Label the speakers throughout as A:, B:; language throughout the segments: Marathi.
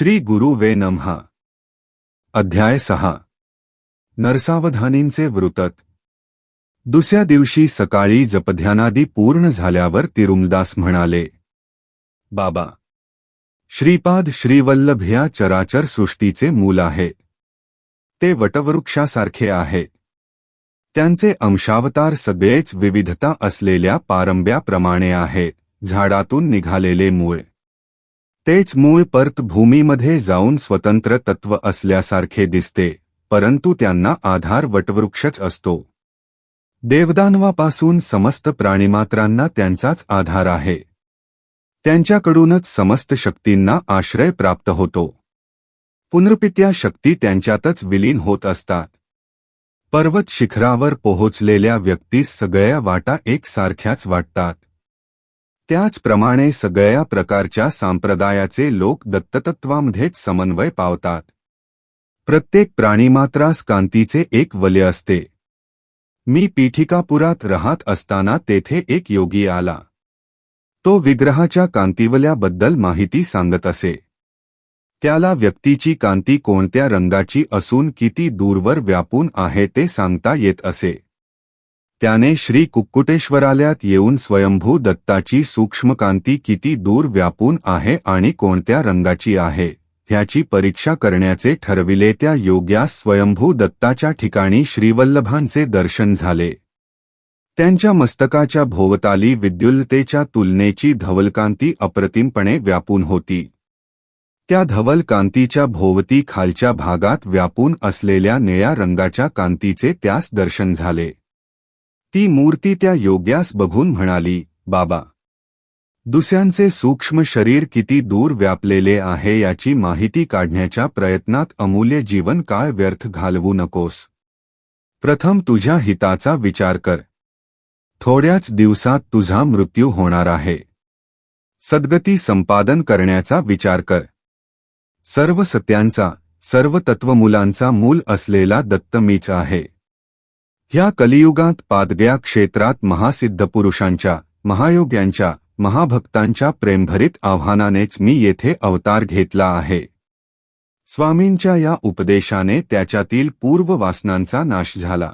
A: श्री गुरुवे नमः। अध्याय 6 नरसावधानींचे व्रतत। दुसऱ्या दिवशी सकाळी जपध्यानादी पूर्ण झाल्यावर तिरुमदास म्हणाले, बाबा, श्रीपाद श्रीवल्लभ ह्या चराचर सृष्टीचे मूल आहे। ते वटवृक्षासारखे आहेत। त्यांचे अंशावतार सगळेच विविधता असलेल्या पारंब्याप्रमाणे आहेत, झाडातून निघालेले मूळ। तेच मूळ परत भूमीमध्ये जाऊन स्वतंत्र तत्व असल्यासारखे दिसते, परंतु त्यांना आधार वटवृक्षच असतो। देवदानवापासून समस्त प्राणिमात्रांना त्यांचाच आधार आहे। त्यांच्याकडूनच समस्त शक्तींना आश्रय प्राप्त होतो। पुनर्पित्या शक्ती त्यांच्यातच विलीन होत असतात। पर्वत शिखरावर पोहोचलेल्या व्यक्तीस सगळ्या वाटा एकसारख्याच वाटतात। त्याचप्रमाणे सगळ्या प्रकारच्या संप्रदायाचे लोक दत्ततत्वामध्येच समन्वय पावतात। प्रत्येक प्राणिमात्रास कांतीचे एक वलय असते। मी पीठिकापुरात राहत असताना तेथे एक योगी आला। तो विग्रहाच्या कांतिवल्याबद्दल माहिती सांगत असे। त्याला व्यक्तीची कांती कोणत्या रंगाची असून किती दूरवर व्यापून आहे ते सांगता येत असे। त्याने श्री कुक्कुटेश्वरालयात येऊन स्वयंभू दत्ताची सूक्ष्मकांती किती दूर व्यापून आहे आणि कोणत्या रंगाची आहे ह्याची परीक्षा करण्याचे ठरविले। त्या योग्यास स्वयंभू दत्ताच्या ठिकाणी श्रीवल्लभांचे दर्शन झाले। त्यांच्या मस्तकाच्या भोवताली विद्युल्लतेच्या तुलनेची धवलकांती अप्रतिमपणे व्यापून होती। त्या धवल कांतीच्या भोवती खालच्या भागात व्यापून असलेल्या निळ्या रंगाच्या कांतीचे त्यास दर्शन झाले। ती मूर्ती त्या योग्यास बघून म्हणाली, बाबा, दुसऱ्यांचे सूक्ष्म शरीर किती दूर व्यापलेले आहे याची माहिती काढण्याच्या प्रयत्नात अमूल्य जीवन काळ व्यर्थ घालवू नकोस। प्रथम तुझ्या हिताचा विचार कर। थोड्याच दिवसात तुझा मृत्यू होणार आहे। सद्गती संपादन करण्याचा विचार कर। सर्व सत्यांचा, सर्व तत्वमूलांचा मूल असलेला दत्त मीच आहे। ह्या कलियुगात पादग्या क्षेत्रात महासिद्ध पुरुषांच्या, महायोग्यांच्या, महाभक्तांच्या प्रेमभरीत आव्हानानेच मी येथे अवतार घेतला आहे। स्वामींच्या या उपदेशाने त्याच्यातील पूर्व वासनांचा नाश झाला।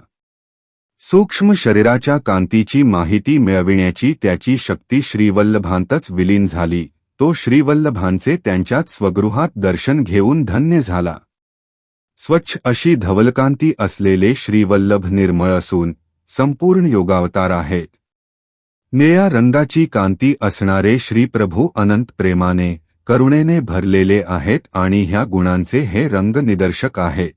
A: सूक्ष्म शरीराच्या कांतीची माहिती मिळविण्याची त्याची शक्ती श्रीवल्लभांतच विलीन झाली। तो श्रीवल्लभांचे त्यांच्यात स्वगृहात दर्शन घेऊन धन्य झाला। स्वच्छ अशी धवलकांती असलेले श्रीवल्लभ निर्मळ असून संपूर्ण योगावतार आहेत। निळ्या रंगाची कांती असणारे श्रीप्रभू अनंत प्रेमाने, करुणेने भरलेले आहेत आणि ह्या गुणांचे हे रंग निदर्शक आहेत।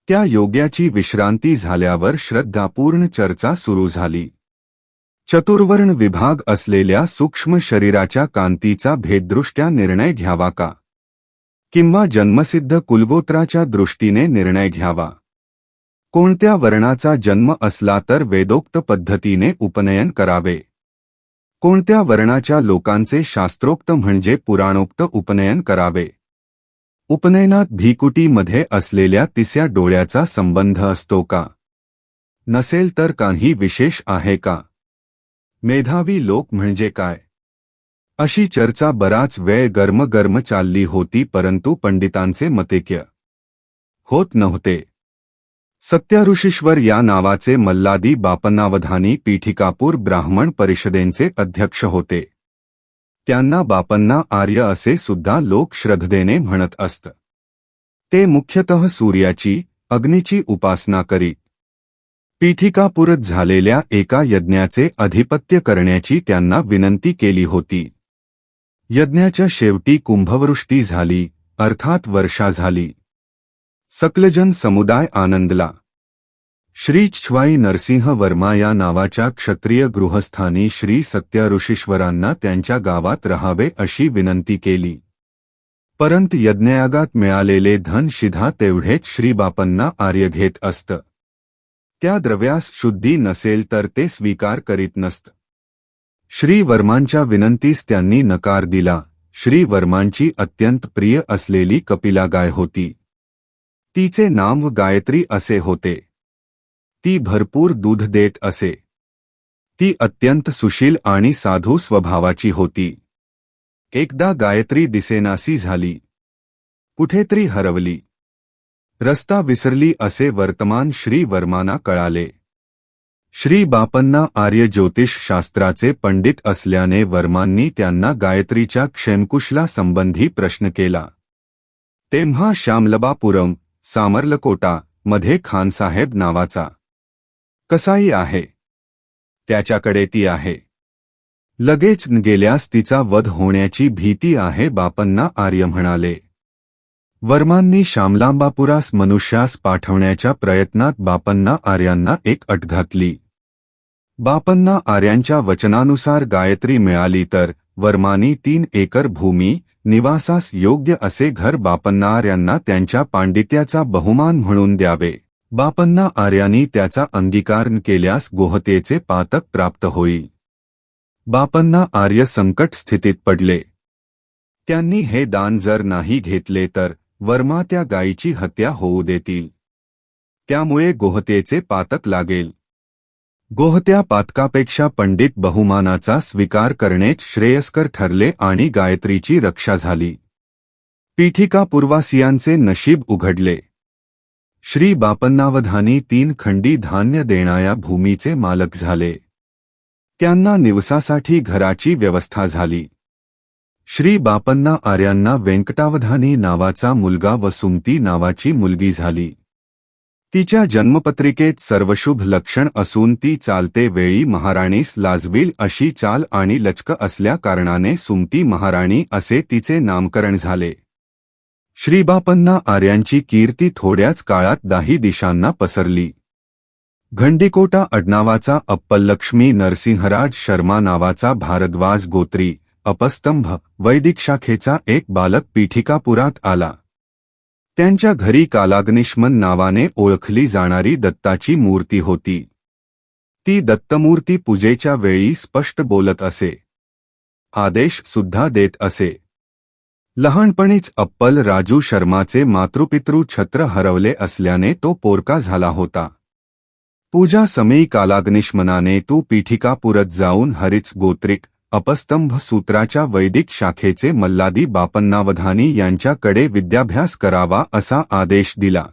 A: त्या योग्याची विश्रांती झाल्यावर श्रद्धापूर्ण चर्चा सुरू झाली। चतुर्वर्ण विभाग असलेल्या सूक्ष्म शरीराच्या कांतीचा भेददृष्ट्या निर्णय घ्यावा का, किंवा जन्मसिद्ध कुलगोत्राच्या दृष्टीने निर्णय घ्यावा? कोणत्या वर्णाचा जन्म असला तर वेदोक्त पद्धतीने उपनयन करावे? कोणत्या वर्णाच्या लोकांचे शास्त्रोक्त म्हणजे पुराणोक्त उपनयन करावे? उपनयनात भिकुटीमध्ये असलेल्या तिसऱ्या डोळ्याचा संबंध असतो का? नसेल तर काही विशेष आहे का? मेधावी लोक म्हणजे काय? अशी चर्चा बराच वेळ गरम चालली होती, परंतु पंडितांचे मतैक्य होत नव्हते। सत्याऋषीश्वर या नावाचे मल्लादी बापन्नावधानी पीठिकापूर ब्राह्मण परिषदेचे अध्यक्ष होते। त्यांना बापन्ना आर्य असे सुद्धा लोक श्रद्धेने म्हणत असत। ते मुख्यतः सूर्याची, अग्नीची उपासना करीत। पीठिकापुरात झालेल्या एका यज्ञाचे अधिपत्य करण्याची त्यांना विनंती केली होती। यज्ञाच्या शेवटी कुंभवृष्टी झाली, अर्थात वर्षा झाली। सकलजन समुदाय आनंदला। श्री छ्वाई नरसिंह वर्मा या नावाच्या क्षत्रिय गृहस्थांनी श्री सत्याऋषीश्वरांना त्यांच्या गावात राहावे अशी विनंती केली। परंतु यज्ञयागात मिळालेले धन शिधा तेवढेच श्रीबापांना आर्य घेत असत। त्या द्रव्यास शुद्धी नसेल तर ते स्वीकार करीत नसत। श्री वर्मांच्या विनंतीस त्यांनी नकार दिला। श्री वर्मांची अत्यंत प्रिय असलेली कपिला गाय होती। तिचे नाव गायत्री असे होते। ती भरपूर दूध देत असे। ती अत्यंत सुशील आणि साधू स्वभावाची होती। एकदा गायत्री दिसेनासी झाली। कुठेतरी हरवली. रस्ता विसरली असे वर्तमान श्री वर्मांना कळाले. श्री बापन्ना आर्य ज्योतिष शास्त्राचे पंडित असल्याने वर्मांनी त्यांना गायत्रीच्या क्षेमकुशला संबंधी प्रश्न केला. तेव्हा श्यामलबापुरम, सामर्लकोटा मध्ये खानसाहेब नावाचा कसाई आहे. त्याच्याकडे ती आहे. लगेच गेल्यास तिचा वध होण्याची भीती आहे, बापन्ना आर्य म्हणाले. वर्मांनी श्यामलांबापुरास मनुष्यास पाठवण्याच्या प्रयत्नात बापन्ना आर्यांना एक अट घातली. बापन्ना आर्यांच्या वचनानुसार गायत्री मिळाली तर वर्मांनी 3 एकर भूमी, निवासास योग्य असे घर बापन्ना आर्यांना त्यांच्या पांडित्याचा बहुमान म्हणून द्यावे. बापन्ना आर्यांनी त्याचा अंगीकार केल्यास गोहतेचे पातक प्राप्त होईल. बापन्ना आर्य संकट स्थितीत पडले. त्यांनी हे दान जर नाही घेतले तर वर्मा त्या गायीची हत्या होऊ देतील. त्यामुळे गोहतेचे पातक लागेल. गोहत्या पातकापेक्षा पंडित बहुमानाचा स्वीकार करणेच श्रेयस्कर ठरले आणि गायत्रीची रक्षा झाली. पीठिकापूर्वासियांचे नशीब उघडले. श्री बापन्नावधानी 3 खंडी धान्य देणाऱ्या भूमीचे मालक झाले. त्यांना निवसासाठी घराची व्यवस्था झाली. श्री बापन्ना आर्यांना व्यंकटावधानी नावाचा मुलगा व सुमती नावाची मुलगी झाली. तिच्या जन्मपत्रिकेत सर्वशुभ लक्षण असून ती चालते वेळी महाराणीस लाजवील अशी चाल आणि लचक असल्या कारणाने सुमती महाराणी असे तिचे नामकरण झाले. श्रीबापन्ना आर्यांची कीर्ती थोड्याच काळात 10 दिशांना पसरली. घंडिकोटा अडनावाचा अप्पलक्ष्मी नरसिंहराज शर्मा नावाचा भारद्वाज गोत्री अपस्तंभ वैदिक शाखेचा एक बालक पीठिकापुरात आला. त्यांच्या घरी कालाग्निष्मन नावाने ओळखली जाणारी दत्ताची मूर्ती होती. ती दत्तमूर्ती पूजेच्या वेळी स्पष्ट बोलत असे. आदेश सुद्धा देत असे. लहानपणीच अप्पल राजू शर्माचे मातृपितृ छत्र हरवले असल्याने तो पोरका झाला होता. पूजा समयी कालाग्निष्मनाने तू पीठिकापुरत जाऊन हरिच गोत्रिक अपस्तंभ सूत्राच्या वैदिक शाखेचे मल्लादी बापन्नावधानी यांच्याकडे विद्याभ्यास करावा असा आदेश दिला.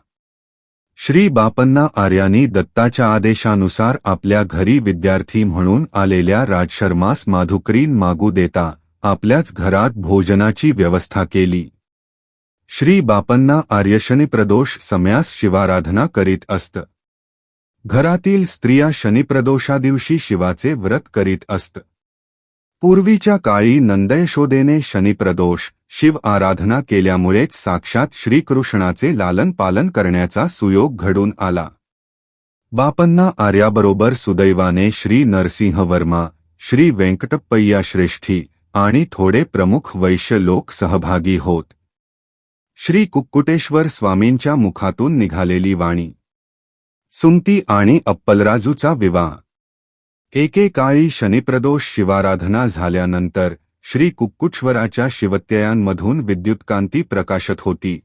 A: श्री बापन्ना आर्यांनी दत्ताच्या आदेशानुसार आपल्या घरी विद्यार्थी म्हणून आलेल्या राजशर्मास माधुकरीन मागू देता आपल्याच घरात भोजनाची व्यवस्था केली. श्री बापन्ना आर्य शनिप्रदोष समयास शिवाराधना करीत असत. घरातील स्त्रिया शनिप्रदोषादिवशी शिवाचे व्रत करीत असत. पूर्वीच्या काळी नंदयशोदेने शनिप्रदोष शिव आराधना केल्यामुळेच साक्षात श्रीकृष्णाचे लालन पालन करण्याचा सुयोग घडून आला. बापन्ना आर्याबरोबर सुदैवाने श्री नरसिंह वर्मा, श्री व्यंकटप्पय्या श्रेष्ठी आणि थोडे प्रमुख वैश्य लोक सहभागी होत. श्री कुक्कुटेश्वर स्वामींच्या मुखातून निघालेली वाणी. सुमती आणि अप्पलराजूचा विवाह. एकेकाळी शनिप्रदोष शिवाराधना झाल्यानंतर श्री कुक्कुटेश्वराच्या शिवत्ययांमधून विद्युतकांती प्रकाशत होती.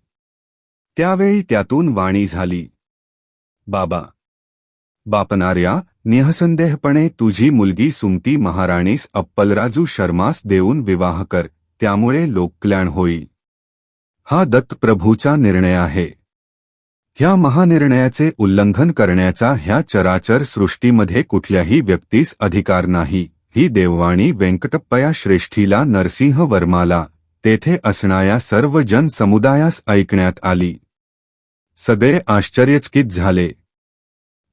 A: त्यावेळी त्यातून वाणी झाली. बाबा बापनार्या, निःसंदेहपणे तुझी मुलगी सुमती महाराणीस अप्पलराजू शर्मास देऊन विवाह कर, त्यामुळे लोककल्याण होईल. हा दत्तप्रभूचा निर्णय आहे. ह्या महानिर्णयाचे उल्लंघन करण्याचा ह्या चराचर सृष्टीमध्ये कुठल्याही व्यक्तीस अधिकार नाही. ही देववाणी व्यंकटप्पया श्रेष्ठीला नरसिंह वर्माला तेथे असणाऱ्या सर्व जनसमुदायास ऐकण्यात आली. सगळे आश्चर्यचकित झाले.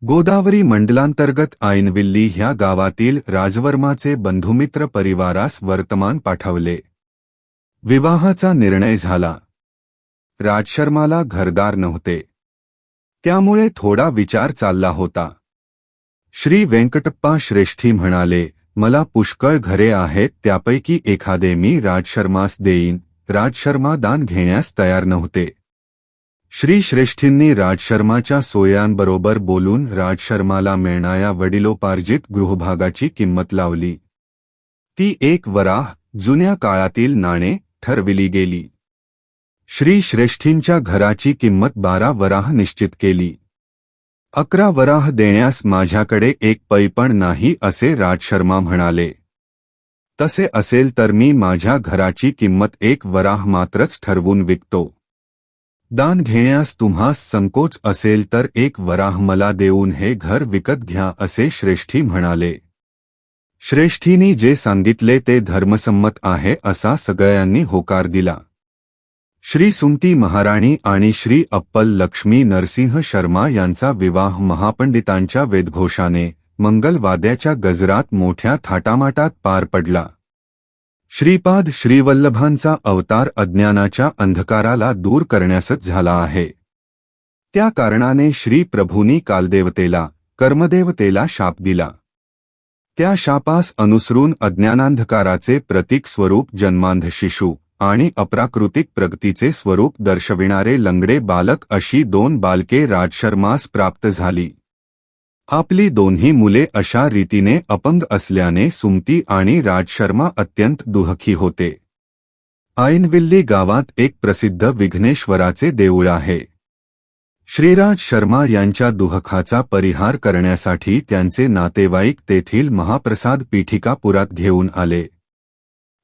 A: गोदावरी मंडलांतर्गत आयनविल्ली ह्या गावातील राजवर्माचे बंधुमित्र परिवारास वर्तमान पाठवले. विवाहाचा निर्णय झाला. राजशर्माला घरदार नव्हते. त्यामुळे थोडा विचार चालला होता. श्री व्यंकटप्पा श्रेष्ठी म्हणाले, मला पुष्कळ घरे आहेत, त्यापैकी एखादे मी राजशर्मास देईन. राजशर्मा दान घेण्यास तयार नव्हते. श्री श्रेष्ठींनी राजशर्माच्या सोयांबरोबर बोलून राजशर्माला मिळणाऱ्या वडिलोपार्जित गृहभागाची किंमत लावली. ती 1 वराह जुन्या काळातील नाणे ठरविली गेली. श्री श्रेष्ठींच्या घराची किंमत 12 वराह निश्चित केली. 11 वराह देण्यास माझ्याकडे 1 पै पण नाही असे राजशर्मा म्हणाले. तसे असेल तर मी माझ्या घराची किंमत 1 वराह मात्रच ठरवून विकतो. दान घेण्यास तुम्हास संकोच असेल तर एक वराह मला देऊन हे घर विकत घ्या असे श्रेष्ठी म्हणाले. श्रेष्ठींनी जे सांगितले ते धर्मसंमत आहे असा सगळ्यांनी होकार दिला. श्री सुमती महाराणी आणि श्री अप्पल लक्ष्मी नरसिंह शर्मा यांचा विवाह महापंडितांच्या वेदघोषाने मंगलवाद्याच्या गजरात मोठ्या थाटामाटात पार पडला. श्रीपाद श्रीवल्लभांचा अवतार अज्ञानाच्या अंधकाराला दूर करण्यासच झाला आहे. त्या कारणाने श्री प्रभूंनी कालदेवतेला कर्मदेवतेला शाप दिला. त्या शापास अनुसरून अज्ञानांधकाराचे प्रतीक स्वरूप जन्मांध शिशु आणि अप्राकृतिक प्रगतीचे स्वरूप दर्शविणारे लंगडे बालक अशी 2 बालके राजशर्मास प्राप्त झाली. आपली दोन्ही मुले अशा रीतीने अपंग असल्याने सुमती आणि राजशर्मा अत्यंत दुःखी होते. ऐनविल्ली गावात एक प्रसिद्ध विघ्नेश्वराचे देऊळ आहे. श्रीराज शर्मा यांच्या दुःखाचा परिहार करण्यासाठी त्यांचे नातेवाईक तेथील महाप्रसाद पीठिकापुरात घेऊन आले.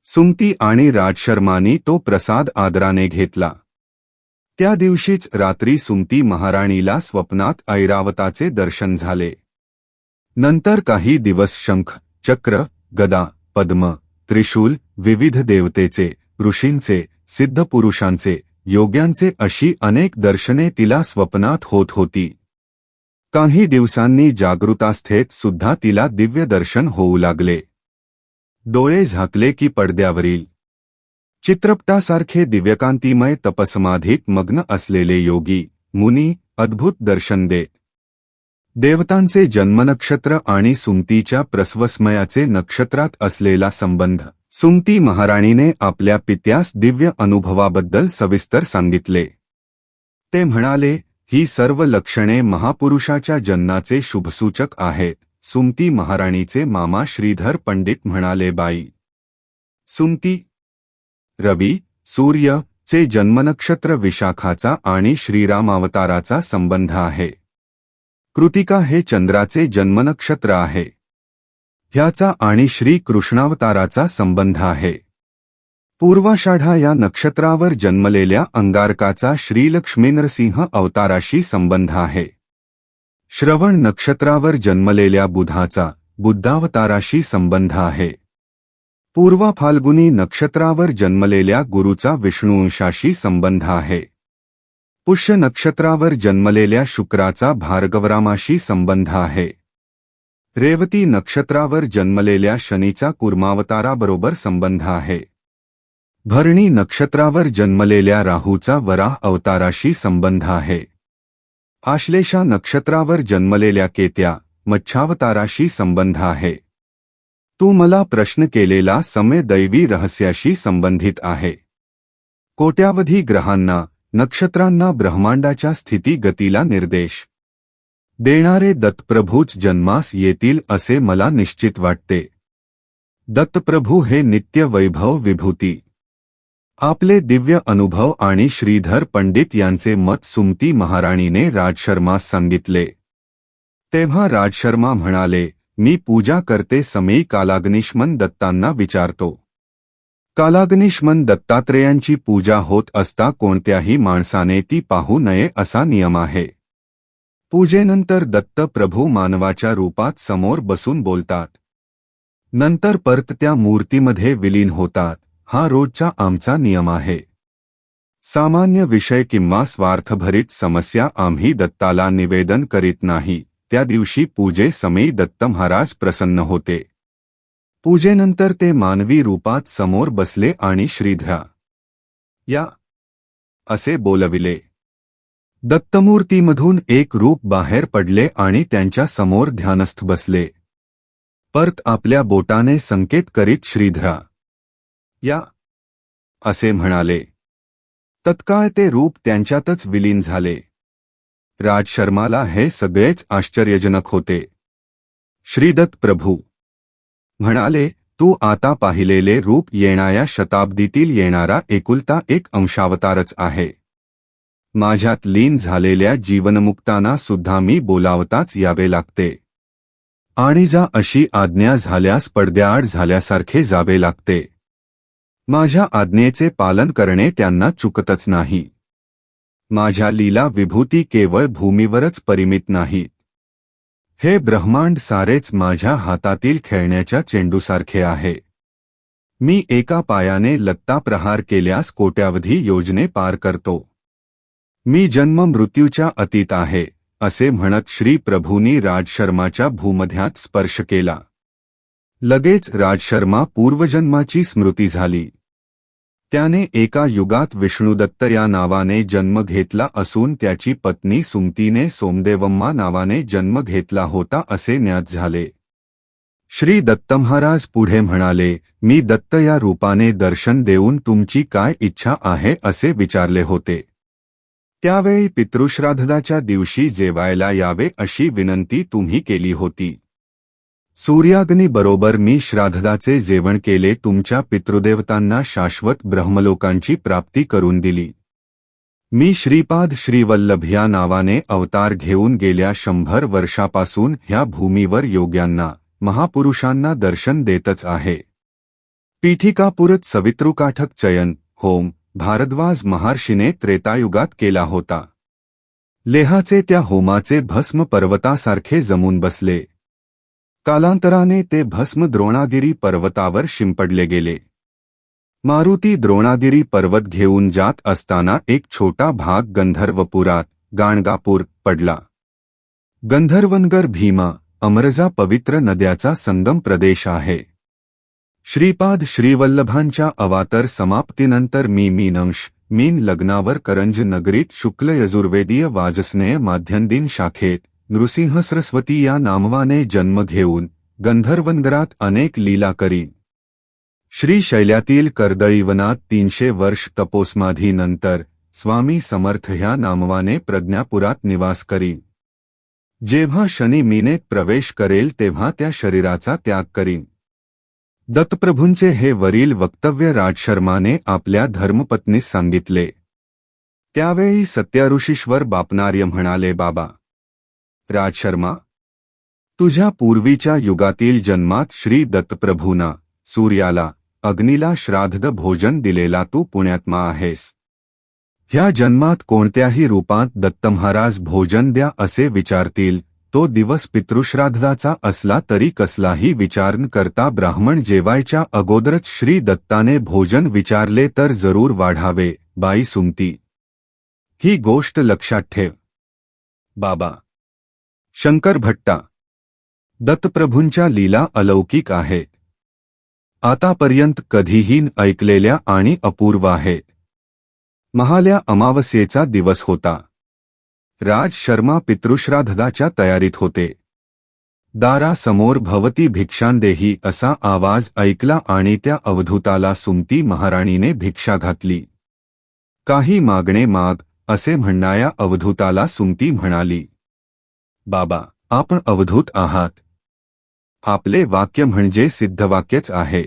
A: सुमती आणि राजशर्मांनी तो प्रसाद आदराने घेतला. त्या दिवशीच रात्री सुमती महाराणीला स्वप्नात ऐरावताचे दर्शन झाले. नंतर काही दिवस शंख, चक्र, गदा, पद्म, त्रिशूल, विविध देवतेचे, ऋषींचे, सिद्धपुरुषांचे, योग्यांचे अशी अनेक दर्शने तिला स्वप्नात होत होती. काही दिवसांनी जागृतावस्थेत सुद्धा तिला दिव्य दर्शन होऊ लागले. डोळे झाकले की पडद्यावरील चित्रपटासारखे दिव्यकांतिमय तपसमाधीत मग्न असलेले योगी, मुनी अद्भुत दर्शन देत. देवतांचे जन्मनक्षत्र आणि सुमतीच्या प्रस्वस्मयाचे नक्षत्रात असलेला संबंध सुमती महाराणीने आपल्या पित्यास दिव्य अनुभवाबद्दल सविस्तर सांगितले. ते म्हणाले, ही सर्व लक्षणे महापुरुषाच्या जन्माचे शुभसूचक आहेत. सुमती महाराणीचे मामा श्रीधर पंडित म्हणाले, बाई, सुमती रवी, सूर्य चे जन्मनक्षत्र विशाखाचा आणि श्रीरामावताराचा संबंध आहे. कृतिका हे चंद्राचे जन्मनक्षत्र आहे. ह्याचा आणि श्री कृष्णावताराचा संबंध आहे. पूर्वाषाढा या नक्षत्रावर जन्मलेल्या अंगारकाचा श्रीलक्ष्मीनरसिंह अवताराशी संबंध आहे. श्रवण नक्षत्रावर जन्मलेल्या बुधाचा बुद्धावताराशी संबंध आहे. पूर्वा फाल्गुनी नक्षत्रावर जन्मलेल्या गुरुचा विष्णुवंशाशी संबंध आहे. पुष्य नक्षत्रावर जन्मलेल्या शुक्राचा भार्गवरामाशी संबंध आहे. रेवती नक्षत्रावर जन्मलेल्या शनीचा कूर्मावताराबरोबर संबंध आहे. भरणी नक्षत्रावर जन्मलेल्या राहूचा वराह अवताराशी संबंध आहे. आश्लेषा नक्षत्रावर जन्मलेल्या केत्या मच्छावताराशी संबंध आहे. तू मला प्रश्न केलेला समय दैवी रहस्याशी संबंधित आहे. कोट्यावधी ग्रहांना नक्षत्रांना ब्रह्मांडाच्या स्थिती गतीला निर्देश देणारे दत्तप्रभूच जन्मास येतील असे मला निश्चित वाटते. दत्तप्रभू हे नित्य वैभव विभूती. आपले दिव्य अनुभव आणि श्रीधर पंडित यांचे मत सुमती महाराणीने राजशर्मास सांगितले. तेव्हा राजशर्मा म्हणाले, मी पूजा करते समय कालाग्निष्मन दत्तांना विचारतो. कालाग्निष्मन दत्तात्रेयांची पूजा होत असता कोणत्याही माणसाने ती पाहू नये असा नियम आहे. पूजेनंतर दत्त प्रभू मानवाच्या रूपात समोर बसून बोलतात. नंतर परत त्या मूर्तीमध्ये विलीन होतात. हा रोजचा आमचा नियम आहे. सामान्य विषय किंवा स्वार्थभरित समस्या आम्ही दत्ताला निवेदन करीत नाही. त्या दिवशी पूजे समय दत्त महाराज प्रसन्न होते. पूजेनंतर ते मानवी रूपात समोर बसले आणि श्रीधरा या असे बोलविले. दत्तमूर्तीमधून एक रूप बाहेर पडले आणि त्यांच्या समोर ध्यानस्थ बसले. परत आपल्या बोटाने संकेत करीत श्रीधरा या असे म्हणाले. तत्काळ ते रूप त्यांच्यातच विलीन झाले. राजशर्माला हे सगळेच आश्चर्यजनक होते. श्रीदत्त प्रभू म्हणाले, तू आता पाहिलेले रूप येणाऱ्या शताब्दीतील येणारा एकुलता एक अंशावतारच आहे. माझ्यात लीन झालेल्या जीवनमुक्तांना सुद्धा मी बोलावताच यावे लागते. आणि जा अशी आज्ञा झाल्यास पडद्याआड झाल्यासारखे जावे लागते. माझ्या आज्ञेचे पालन करणे त्यांना चुकतच नाही. माझ्या लीला विभूती केवळ भूमीवरच परिमित नाहीत. हे ब्रह्मांड सारेच माझ्या हातातील खेळण्याच्या चेंडूसारखे आहे. मी एका पायाने लत्ता प्रहार केल्यास कोट्यावधी योजने पार करतो. मी जन्म मृत्यूच्या अतीत आहे असे म्हणत श्री प्रभूंनी राजशर्माच्या भूमध्यात स्पर्श केला. लगेच राजशर्मा पूर्वजन्माची स्मृती झाली. त्याने एका युगात विष्णुदत्त या नावाने जन्म घेतला असून त्याची पत्नी सुमतीने सोमदेवम्मा नावाने जन्म घेतला होता असे ज्ञात झाले. श्री दत्त महाराज पुढे म्हणाले, मी दत्त या रूपाने दर्शन देऊन तुमची काय इच्छा आहे असे विचारले होते. त्यावेळी पितृश्राद्धाच्या दिवशी जेवायला यावे अशी विनंती तुम्ही केली होती. सूर्याग्नीबरोबर मी श्राद्धाचे जेवण केले. तुमच्या पितृदेवतांना शाश्वत ब्रह्मलोकांची प्राप्ती करून दिली. मी श्रीपाद श्रीवल्लभ या नावाने अवतार घेऊन गेल्या 100 वर्षापासून ह्या भूमीवर योग्यांना महापुरुषांना दर्शन देतच आहे. पीठिकापुरत सवितृकाठक चयन होम भारद्वाज महर्षीने त्रेतायुगात केला होता. लेहाचे त्या होमाचे भस्म पर्वतासारखे जमून बसले. कालांतराने ते भस्म द्रोणागिरी पर्वतावर शिंपडले गेले. मारुती द्रोणागिरी पर्वत घेऊन जात असताना एक छोटा भाग गंधर्वपुरात गाणगापूर पडला. गंधर्वनगर भीमा अमरजा पवित्र नद्याचा संगम प्रदेश आहे. श्रीपाद श्रीवल्लभांच्या अवातर समाप्तीनंतर मीन लग्नावर करंज नगरीत शुक्ल यजुर्वेदीय वाजस्नेय माध्यंदिन शाखेत नृसिंह सरस्वती या नामवाने जन्म घेऊन गंधर्वनगरात अनेक लीला करी. श्रीशैल्यातील कर्दळीवनात 300 वर्ष तपोसमाधीनंतर स्वामी समर्थ ह्या नामवाने प्रज्ञापुरात निवास करी. जेव्हा शनी मीनेत प्रवेश करेल तेव्हा त्या शरीराचा त्याग करीन. दत्तप्रभूंचे हे वरील वक्तव्य राजशर्माने आपल्या धर्मपत्नीस सांगितले. त्यावेळी सत्याऋषीश्वर बापनार्य म्हणाले, बाबा राजशर्मा, तुझ्या पूर्वीच्या युगातील जन्मात श्री दत्तप्रभूंना सूर्याला अग्नीला श्राद्ध भोजन दिलेला तू पुण्यात्मा आहेस. ह्या जन्मात कोणत्याही रूपात दत्त महाराज भोजन द्या असे विचारतील, तो दिवस पितृश्राद्धाचा असला तरी कसलाही विचार न करता ब्राह्मण जेवायच्या अगोदरच श्री दत्ताने भोजन विचारले तर जरूर वाढावे. बाई सुमती, ही गोष्ट लक्षात ठेव. बाबा शंकर भट्टा, दत्तप्रभूंच्या लीला अलौकिक आहेत. आतापर्यंत कधीही ऐकलेल्या आणि अपूर्व आहेत. महाल्या अमावस्येचा दिवस होता. राज शर्मा पितृश्राद्धाच्या तयारीत होते. दारासमोर भवती भिक्षांदेही असा आवाज ऐकला आणि त्या अवधूताला सुमती महाराणीने भिक्षा घातली. काही मागणे माग असे म्हणणाऱ्या अवधूताला सुमती म्हणाली, बाबा आपण अवधूत आहात. आपले वाक्य म्हणजे सिद्धवाक्यच आहे.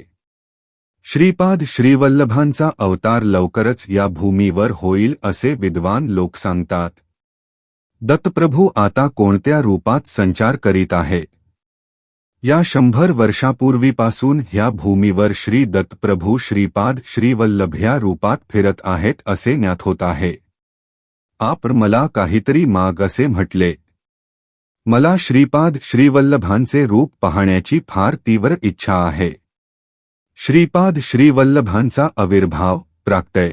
A: श्रीपाद श्रीवल्लभांचा अवतार लवकरच या भूमीवर होईल असे विद्वान लोक सांगतात. दत्तप्रभू आता कोणत्या रूपात संचार करीत आहेत? या 100 वर्षापूर्वीपासून ह्या भूमीवर श्री दत्तप्रभू श्रीपाद श्रीवल्लभ ह्या रूपात फिरत आहेत असे ज्ञात होत आहे. आपण मला काहीतरी माग असे म्हटले. मला श्रीपाद श्रीवल्लभांचे रूप पाहण्याची फार तीव्र इच्छा आहे. श्रीपाद श्रीवल्लभांचा आविर्भाव प्राक्तय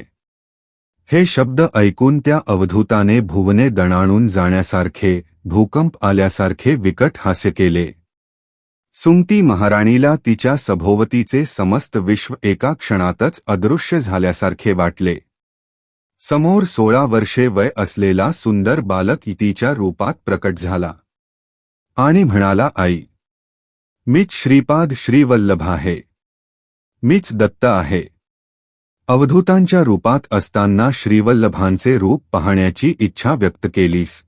A: हे शब्द ऐकून त्या अवधूताने भुवने दणाणून जाण्यासारखे भूकंप आल्यासारखे विकट हास्य केले. सुमती महाराणीला तिच्या सभोवतीचे समस्त विश्व एका क्षणातच अदृश्य झाल्यासारखे वाटले. समोर 16 वर्षे वय असलेला सुंदर बालक तिच्या रूपात प्रकट झाला आणि म्हणाला, आई, मीच श्रीपाद श्रीवल्लभ आहे. मीच दत्त आहे. अवधूतांच्या रूपात असताना श्रीवल्लभांचे रूप पाहण्याची इच्छा व्यक्त केलीस.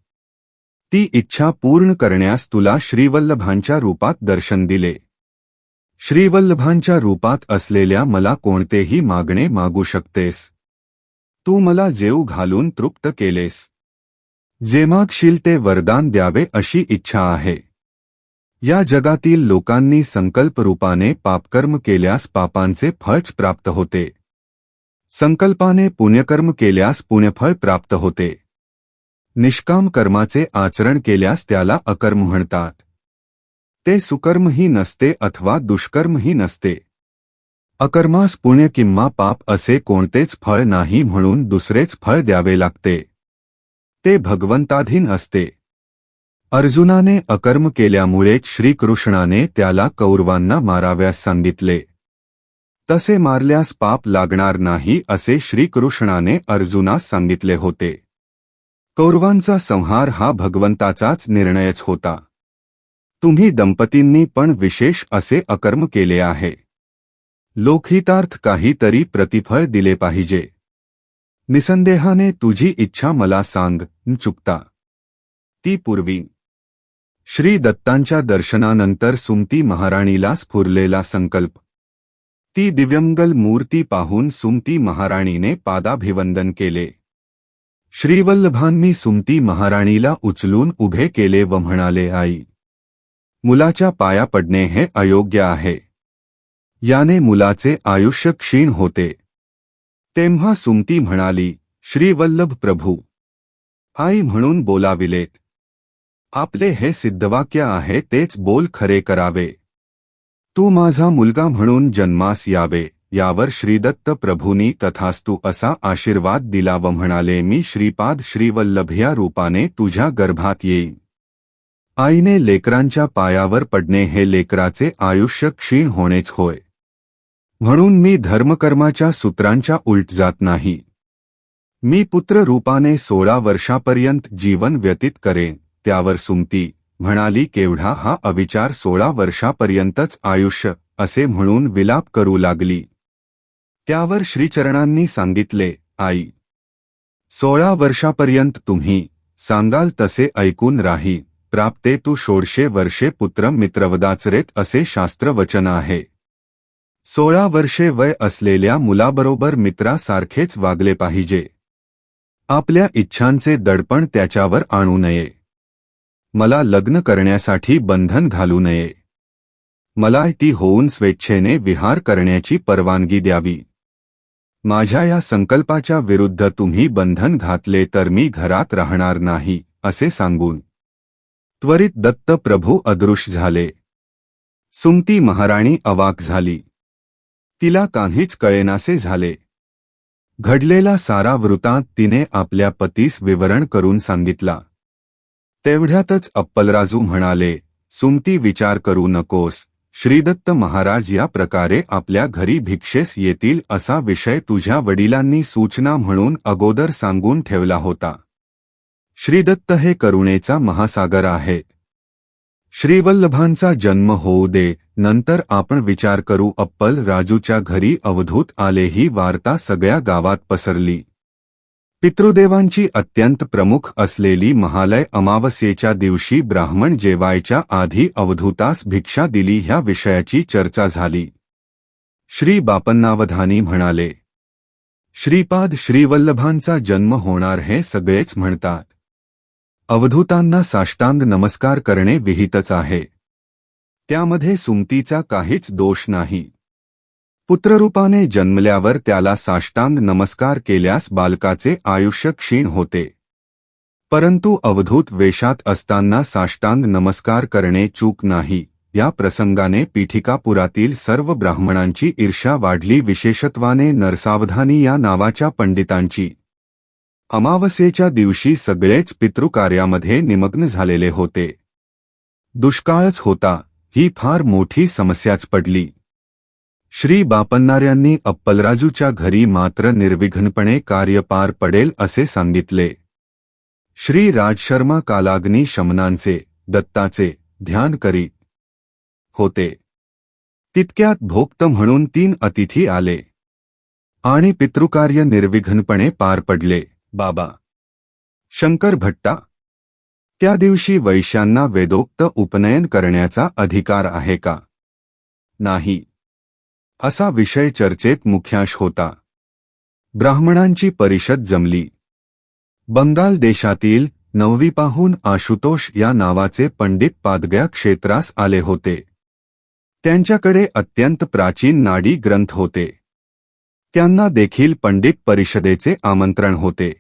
A: ती इच्छा पूर्ण करण्यास तुला श्रीवल्लभांच्या रूपात दर्शन दिले. श्रीवल्लभांच्या रूपात असलेल्या मला कोणतेही मागणे मागू शकतेस. तू मला जेऊ घालून तृप्त केलेस. जे मागशील ते वरदान द्यावे अशी इच्छा आहे. या जगातील लोकांनी संकल्परूपाने पापकर्म केल्यास पापांचे फळच प्राप्त होते. संकल्पाने पुण्यकर्म केल्यास पुण्यफळ प्राप्त होते. निष्काम कर्माचे आचरण केल्यास त्याला अकर्म म्हणतात. ते सुकर्मही नसते अथवा दुष्कर्मही नसते. अकर्मास पुण्य किंवा पाप असे कोणतेच फळ नाही म्हणून दुसरेच फळ द्यावे लागते. ते भगवंताधीन असते. अर्जुनाने अकर्म केल्यामुळेच श्रीकृष्णाने त्याला कौरवांना माराव्यास सांगितले. तसे मारल्यास पाप लागणार नाही असे श्रीकृष्णाने अर्जुनास सांगितले होते. कौरवांचा संहार हा भगवंताचाच निर्णयच होता. तुम्ही दंपतींनी पण विशेष असे अकर्म केले आहे. लोकहितार्थ काहीतरी प्रतिफळ दिले पाहिजे. निसंदेहाने तुझी इच्छा मला सांग न चुकता. ती पूर्वी श्री दत्तांच्या दर्शनानंतर सुमती महाराणीला स्फुरलेला संकल्प. ती दिव्यमंगल मूर्ती पाहून सुमती महाराणीने पादाभिवंदन केले. श्रीवल्लभांनी सुमती महाराणीला उचलून उभे केले व म्हणाले, आई, मुलाच्या पाया पडणे हे अयोग्य आहे. याने मुलाचे आयुष्य क्षीण होते. तेव्हा सुमती म्हणाली, श्रीवल्लभ प्रभू, आई म्हणून बोलाविलेत. आपले हे सिद्धवाक्य आहे तेच बोल खरे करावे. तू माझा मुलगा म्हणून जन्मास यावे. यावर श्रीदत्त प्रभूंनी तथास्तु असा आशीर्वाद दिला व म्हणाले, मी श्रीपाद श्रीवल्लभ या रूपाने तुझ्या गर्भात येईन. आईने लेकरांच्या पायावर पडणे हे लेकराचे आयुष्य क्षीण होणेच होय. म्हणून मी धर्मकर्माच्या सूत्रांच्या उलट जात नाही. मी पुत्र रूपाने 16 वर्षापर्यंत जीवन व्यतीत करेन. त्यावर सुमती म्हणाली, केवढा हा अविचार, 16 वर्षापर्यंतच आयुष्य असे म्हणून विलाप करू लागली. त्यावर श्रीचरणांनी सांगितले, आई, 16 वर्षापर्यंत तुम्ही सांगाल तसे ऐकून राही. प्राप्ते तू 16 वर्षे पुत्र मित्रवदाचरेत असे शास्त्रवचन आहे. 16 वर्षे वय असलेल्या मुलाबरोबर मित्रासारखेच वागले पाहिजे. आपल्या इच्छांचे दडपण त्याच्यावर आणू नये. मला लग्न करण्यासाठी बंधन घालू नये. मला ती होऊन स्वेच्छेने विहार करण्याची परवानगी द्यावी. माझ्या या संकल्पाच्या विरुद्ध तुम्ही बंधन घातले तर मी घरात राहणार नाही असे सांगून त्वरित दत्त प्रभू अदृश्य झाले. सुमती महाराणी अवाक झाली. तिला काहीच कळेनासे झाले. घडलेला सारा वृत्तांत तिने आपल्या पतीस विवरण करून सांगितला. तेवढ्यातच अप्पलराजू म्हणाले, सुमती, विचार करू नकोस. श्रीदत्त महाराज या प्रकारे आपल्या घरी भिक्षेस येतील असा विषय तुझ्या वडिलांनी सूचना म्हणून अगोदर सांगून ठेवला होता. श्रीदत्त हे करुणेचा महासागर आहे. श्रीवल्लभांचा जन्म होऊ दे, नंतर आपण विचार करू. अप्पल राजूच्या घरी अवधूत आले ही वार्ता सगळ्या गावात पसरली. पितृदेवांची अत्यंत प्रमुख असलेली महालय अमावस्येच्या दिवशी ब्राह्मण जेवायच्या आधी अवधूतास भिक्षा दिली ह्या विषयाची चर्चा झाली. श्री बापन्नावधानी म्हणाले, श्रीपाद श्रीवल्लभांचा जन्म होणार हे सगळेच म्हणतात. अवधूतांना साष्टांग नमस्कार करणे विहितच आहे. त्यामध्ये सुमतीचा काहीच दोष नाही. पुत्ररूपाने जन्मल्यावर त्याला साष्टांग नमस्कार केल्यास बालकाचे आयुष्य क्षीण होते. परंतु अवधूत वेशात असताना साष्टांग नमस्कार करणे चूक नाही. या प्रसंगाने पीठिकापुरातील सर्व ब्राह्मणांची ईर्ष्या वाढली. विशेषत्वाने नरसावधानी या नावाच्या पंडितांची. अमावस्येच्या दिवशी सगळेच पितृकार्यामध्ये निमग्न झालेले होते. दुष्काळच होता. ही फार मोठी समस्याच पडली. श्री बापन्नार्यांनी अप्पलराजूच्या घरी मात्र निर्विघ्नपणे कार्य पार पडेल असे सांगितले. श्री राजशर्मा कालाग्नी शमनांचे, दत्ताचे ध्यान करीत होते. तितक्यात भोक्त म्हणून 3 अतिथी आले आणि पितृकार्य निर्विघ्नपणे पार पडले. बाबा शंकर भट्टा, त्या दिवशी वैश्यांना वेदोक्त उपनयन करण्याचा अधिकार आहे का? नाही, असा विषय चर्चेत मुख्यांश होता. ब्राह्मणांची परिषद जमली. बंगाल देशातील नववीपाहून आशुतोष या नावाचे पंडित पादगया क्षेत्रास आले होते. त्यांच्याकडे अत्यंत प्राचीन नाडी ग्रंथ होते. त्यांना देखील पंडित परिषदेचे आमंत्रण होते.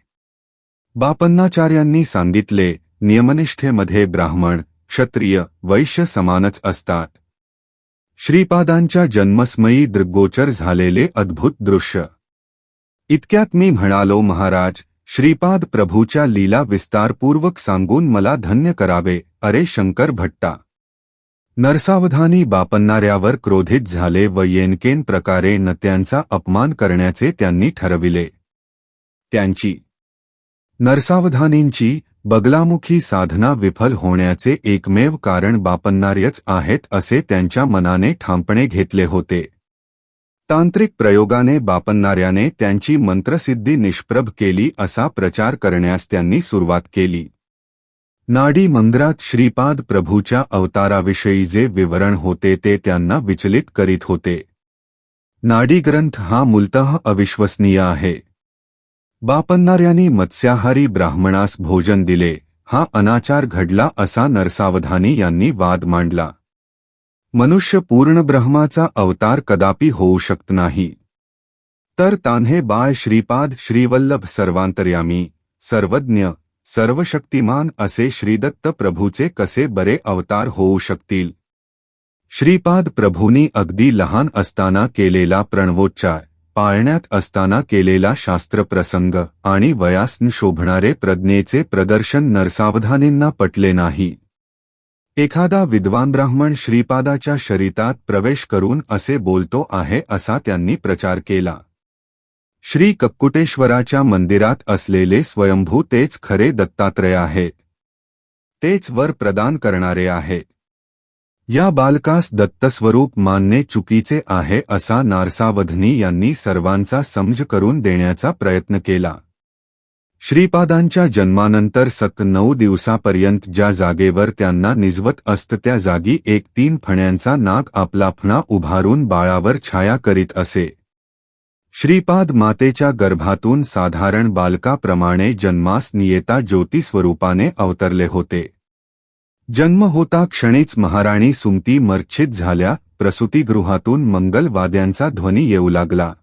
A: बापन्नाचार्यांनी सांगितले, नियमनिष्ठेमध्ये ब्राह्मण, क्षत्रिय, वैश्य समानच असतात. श्रीपादांच्या जन्मस्मयी दृग्गोचर झालेले अद्भुत दृश्य. इतक्यात मी म्हणालो, महाराज, श्रीपाद प्रभूच्या लीला विस्तारपूर्वक सांगून मला धन्य करावे. अरे शंकर भट्टा! नरसावधानी बापन्नाऱ्यावर क्रोधित झाले व येनकेन प्रकारे न त्यांचा अपमान करण्याचे त्यांनी ठरविले. त्यांची नरसावधानींची बगलामुखी साधना विफल होण्याचे एकमेव कारण बापन्नार्यच आहेत असे त्यांच्या मनाने ठामपणे घेतले होते. तांत्रिक प्रयोगाने बापन्नाऱ्याने त्यांची मंत्रसिद्धी निष्प्रभ केली असा प्रचार करण्यास त्यांनी सुरुवात केली. नाडी मंदिरात श्रीपाद प्रभूच्या अवताराविषयी जे विवरण होते ते त्यांना विचलित करीत होते. नाडी ग्रंथ हा मूलतः अविश्वसनीय आहे. बापन्नाऱ्यांनी मत्स्याहारी ब्राह्मणास भोजन दिले, हा अनाचार घडला असा नरसावधानी यांनी वाद मांडला. मनुष्य पूर्ण ब्रह्माचा अवतार कदापि होऊ शकत नाही. तर तान्हे बाळ श्रीपाद श्रीवल्लभ सर्वांतर्यामी, सर्वज्ञ, सर्वशक्तिमान असे श्रीदत्त प्रभूचे कसे बरे अवतार होऊ शकतील. श्रीपाद प्रभूंनी अगदी लहान असताना केलेला प्रणवोच्चार, पाळण्यात असताना केलेला शास्त्रप्रसंग आणि वयास शोभणारे प्रज्ञेचे प्रदर्शन नरसावधानींना पटले नाही. एखादा विद्वान ब्राह्मण श्रीपादाच्या शरीरात प्रवेश करून असे बोलतो आहे असा त्यांनी प्रचार केला. श्री कक्कुटेश्वराच्या मंदिरात असलेले स्वयंभू तेच खरे दत्तात्रय आहेत. तेच वर प्रदान करणारे आहेत. या बालकास दत्तस्वरूप मानणे चुकीचे आहे असा नरसावधानी यांनी सर्वांचा समज करून देण्याचा प्रयत्न केला. श्रीपादांच्या जन्मानंतर 9 दिवसापर्यंत ज्या जागेवर त्यांना निजवत असत त्या जागी एक 3 फण्यांचा नाग आपला फणा उभारून बाळावर छाया करीत असे. श्रीपाद मातेच्या गर्भातून साधारण बालकाप्रमाणे जन्मास नियेता ज्योतिस्वरूपाने अवतरले होते. जन्म होता क्षणीच महाराणी सुमती मूर्छित झाल्या. प्रसूतिगृहातून मंगलवाद्यांचा ध्वनी येऊ लागला.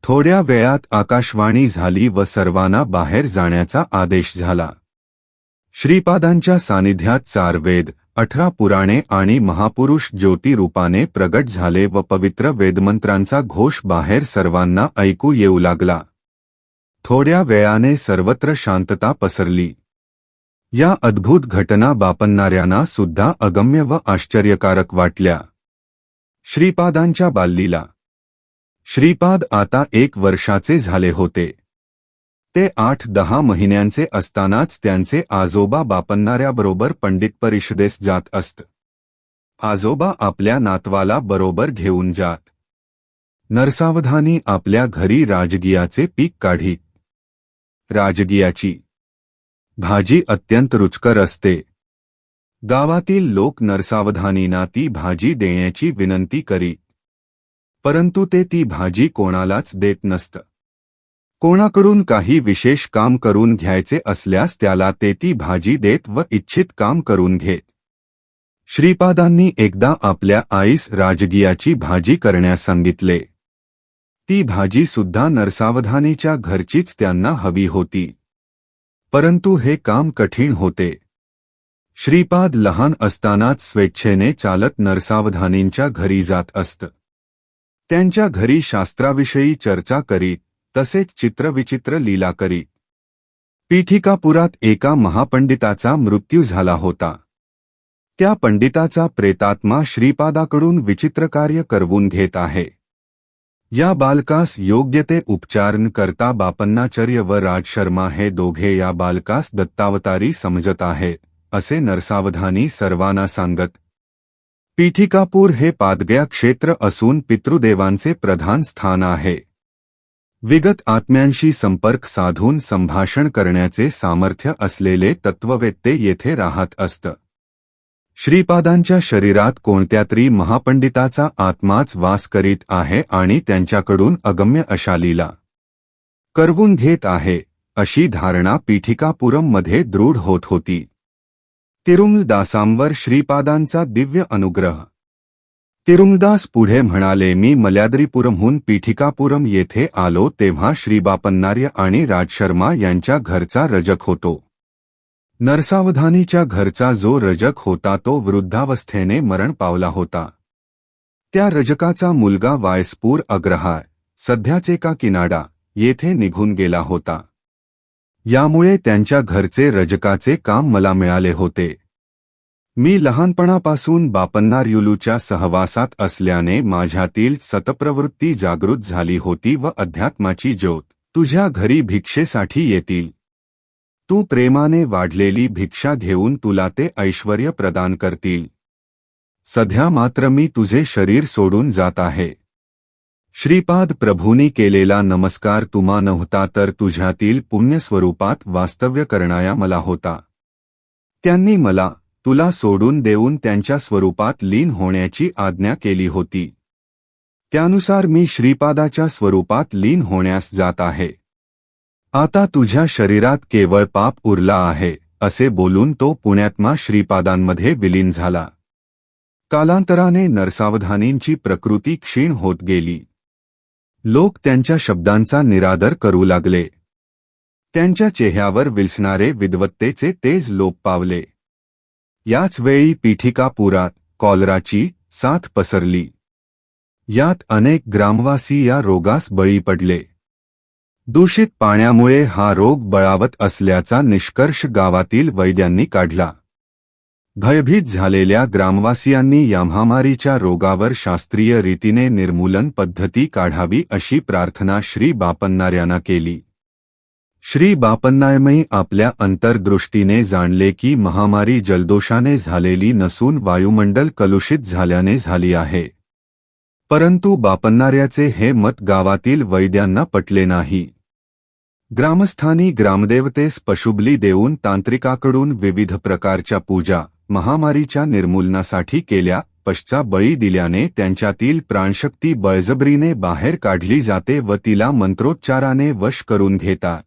A: थोड्या वेळात आकाशवाणी झाली व सर्वांना बाहेर जाण्याचा आदेश झाला. श्रीपादांच्या सानिध्यात 4 वेद, 18 पुराणे आणि महापुरुष ज्योती रूपाने प्रगट झाले व पवित्र वेदमंत्रांचा घोष बाहेर सर्वांना ऐकू येऊ लागला. थोड्या वेळाने सर्वत्र शांतता पसरली. या अद्भुत घटना बापन्नाऱ्यांना सुद्धा अगम्य व आश्चर्यकारक वाटल्या. श्रीपादांच्या बाललीला. श्रीपाद आता 1 वर्षाचे झाले होते. ते 8-10 महिन्यांचे असतानाच त्यांचे आजोबा बापन्नाऱ्याबरोबर पंडित परिषदेस जात असत. आजोबा आपल्या नातवाला बरोबर घेऊन जात. नरसावधानी आपल्या घरी राजगियाचे पीक काढीत. राजगियाची भाजी अत्यंत रुचकर असते. गावातील लोक नरसावधानींना ती भाजी देण्याची विनंती करीत. परंतु ते ती भाजी कोणालाच देत नसत. कोणाकडून काही विशेष काम करून घ्यायचे असल्यास त्याला ते ती भाजी देत व इच्छित काम करून घेत. श्रीपादांनी एकदा आपल्या आईस राजगियाची भाजी करण्यास सांगितले. ती भाजी सुद्धा नरसावधानीच्या घरचीच त्यांना हवी होती. परंतु हे काम कठीण होते. श्रीपाद लहान असतानाच स्वेच्छेने चालत नरसावधानींच्या घरी जात असत. त्यांच्या घरी शास्त्राविषयी चर्चा करीत, तसेच चित्रविचित्र लीला करीत. पीठिकापुरात एका महापंडिताचा मृत्यू झाला होता. त्या पंडिताचा प्रेतात्मा श्रीपादाकडून विचित्र कार्य करवून घेत आहे. या बालकास योग्य ते उपचार न करता बापन्नाचार्य व राजशर्मा हे दोघे या बालकास दत्तावतारी समजत आहेत असे नरसावधानी सर्वांना सांगत. पीठिकापूर हे पादगया क्षेत्र असून पितृदेवांचे प्रधान स्थान आहे. विगत आत्म्यांशी संपर्क साधून संभाषण करण्याचे सामर्थ्य असलेले तत्ववेत्ते येथे राहत असत. श्रीपादांच्या शरीरात कोणत्यातरी महापंडिताचा आत्माच वास करीत आहे आणि त्यांच्याकडून अगम्य अशा लीला करवून घेत आहे अशी धारणा पीठिकापुरममध्ये दृढ होत होती. तिरुमलदासांवर श्रीपादांचा दिव्य अनुग्रह. तिरुमदास पुढे म्हणाले, मी मल्याद्रीपुरमहून पीठिकापुरम येथे आलो तेव्हा श्रीबापन्नार्य आणि राजशर्मा यांच्या घरचा रजक होतो. नरसावधानीच्या घरचा जो रजक होता तो वृद्धावस्थेने मरण पावला होता. त्या रजकाचा मुलगा वायसपूर अग्रहार, सध्याचे काकिनाडा, येथे निघून गेला होता. यामुळे त्यांच्या घरचे रजकाचे काम मला मिळाले होते. मी लहानपणापासून बापन्नार्युलूच्या सहवासात असल्याने माझ्यातील सतप्रवृत्ती जागृत झाली होती व अध्यात्माची ज्योत तुझ्या घरी भिक्षेसाठी येतील. तू प्रेमाने वाढलेली भिक्षा घेऊन तुला ते ऐश्वर्य प्रदान करतील. सध्या मात्र मी तुझे शरीर सोडून जात आहे. श्रीपाद प्रभूंनी केलेला नमस्कार तुम्हा नव्हता तर तुझ्यातील पुण्यस्वरूपात वास्तव्य करणाया मला होता. त्यांनी मला तुला सोडून देऊन त्यांच्या स्वरूपात लीन होण्याची आज्ञा केली होती. त्यानुसार मी श्रीपादाच्या स्वरूपात लीन होण्यास जात आहे. आता तुझ्या शरीरात केवळ पाप उरला आहे, असे बोलून तो पुण्यात्मा श्रीपादांमध्ये विलीन झाला. कालांतराने नरसावधानींची प्रकृती क्षीण होत गेली. लोक त्यांच्या शब्दांचा निरादर करू लागले. त्यांच्या चेहऱ्यावर विलसणारे विद्वत्तेचे तेज लोप पावले. याच वेळी पीठिकापुरात कॉलराची साथ पसरली. यात अनेक ग्रामवासी या रोगास बळी पडले. दूषित पाण्यामुळे हा रोग बळावत असल्याचा निष्कर्ष गावातील वैद्यांनी काढला. भयभीत झालेल्या ग्रामवासियांनी या महामारीच्या रोगावर शास्त्रीय रीतीने निर्मूलन पद्धती काढावी अशी प्रार्थना श्री बापन्नार्यांना केली. श्री बापन्नार्यांनी आपल्या अंतर्दृष्टीने जाणले की महामारी जलदोषाने झालेली नसून वायुमंडल कलुषित झाल्याने झाली आहे. परंतु बापन्नार्याचे हे मत गावातील वैद्यांना पटले नाही. ग्रामस्थांनी ग्रामदेवतेस पशुबली देऊन तांत्रिकाकडून विविध प्रकारच्या पूजा महामारीच्या निर्मूलनासाठी केल्या. पशुचा बळी दिल्याने त्यांच्यातील प्राणशक्ती बळजबरीने बाहेर काढली जाते व तिला मंत्रोच्चाराने वश करून घेतात.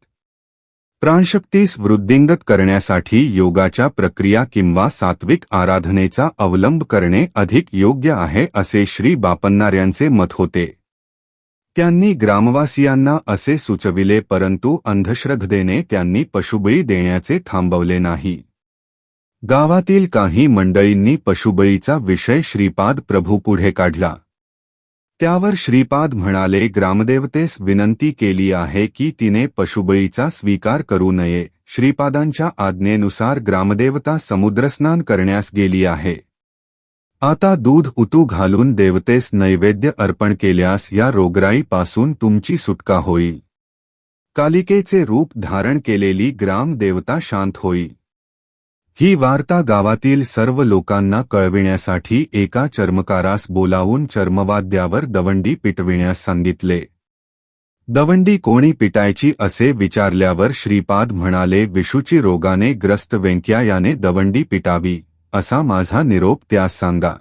A: प्राणशक्तीस वृद्धिंगत करण्यासाठी योगाच्या प्रक्रिया किंवा सात्विक आराधनेचा अवलंब करणे अधिक योग्य आहे असे श्री बापन्नार्यांचे मत होते. त्यांनी ग्रामवासियांना असे सुचविले परंतु अंधश्रद्धेने त्यांनी पशुबळी देण्याचे थांबवले नाही. गावातील काही मंडळींनी पशुबळीचा विषय श्रीपाद प्रभूपुढे काढला. त्यावर श्रीपाद म्हणाले, ग्रामदेवतेस विनंती केली आहे की तिने पशुबळीचा स्वीकार करू नये. श्रीपादांच्या आज्ञेनुसार ग्रामदेवता समुद्रस्नान करण्यास गेली आहे. आता दूध उतू घालून देवतेस नैवेद्य अर्पण केल्यास या रोगराईपासून तुमची सुटका होईल. कालिकेचे रूप धारण केलेली ग्रामदेवता शांत होईल. ही वार्ता गावातील सर्व लोकांना कळविण्यासाठी एका चर्मकारास बोलावून चर्मवाद्यावर दवंडी पिटविण्यास सांगितले. दवंडी कोणी पिटायची असे विचारल्यावर श्रीपाद म्हणाले, विषूची रोगाने ग्रस्त व्यंक्या याने दवंडी पिटावी असा माझा निरोप त्यास सांगा.